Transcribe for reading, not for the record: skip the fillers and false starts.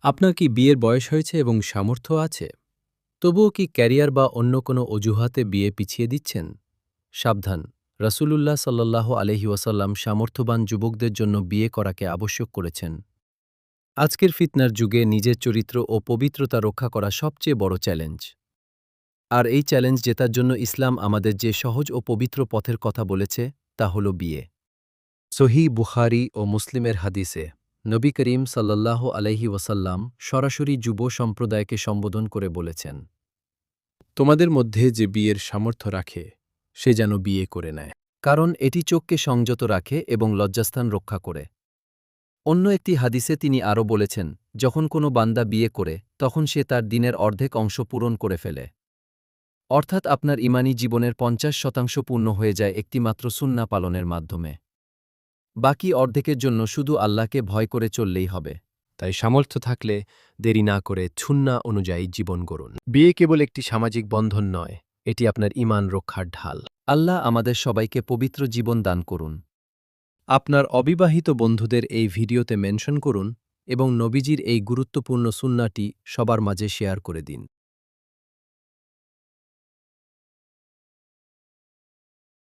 আপনার কি বিয়ের বয়স হয়েছে এবং সামর্থ্য আছে? তবুও কি ক্যারিয়ার বা অন্য কোনো অজুহাতে বিয়ে পিছিয়ে দিচ্ছেন? সাবধান, রাসূলুল্লাহ সাল্লাল্লাহু আলাইহি ওয়াসাল্লাম সামর্থ্যবান যুবকদের জন্য বিয়ে করাকে আবশ্যক করেছেন। আজকের ফিতনার যুগে নিজের চরিত্র ও পবিত্রতা রক্ষা করা সবচেয়ে বড় চ্যালেঞ্জ। আর এই চ্যালেঞ্জ জেতার জন্য ইসলাম আমাদের যে সহজ ও পবিত্র পথের কথা বলেছে, তা হল বিয়ে। সহিহ বুখারী ও মুসলিমের হাদিসে নবী করিম সাল্লাল্লাহু আলাইহি ওয়াসাল্লাম সরাসরি যুব সম্প্রদায়কে সম্বোধন করে বলেছেন, তোমাদের মধ্যে যে বিয়ের সামর্থ্য রাখে সে যেন বিয়ে করে নেয়, কারণ এটি চোখকে সংযত রাখে এবং লজ্জাস্থান রক্ষা করে। অন্য একটি হাদিসে তিনি আরও বলেছেন, যখন কোনো বান্দা বিয়ে করে তখন সে তার দিনের অর্ধেক অংশ পূরণ করে ফেলে। অর্থাৎ আপনার ইমানি জীবনের ৫০% পূর্ণ হয়ে যায় একটিমাত্র সুন্নাহ পালনের মাধ্যমে। বাকি অর্ধেকের জন্য শুধু আল্লাহকে ভয় করে চললেই হবে। তাই সামর্থ্য থাকলে দেরি না করে সুন্নাহ অনুযায়ী জীবন গড়ুন। বিয়ে কেবল একটি সামাজিক বন্ধন নয়, এটি আপনার ঈমান রক্ষার ঢাল। আল্লাহ আমাদের সবাইকে পবিত্র জীবন দান করুন। আপনার অবিবাহিত বন্ধুদের এই ভিডিওতে মেনশন করুন এবং নবীজির এই গুরুত্বপূর্ণ সুন্নাহটি সবার মাঝে শেয়ার করে দিন।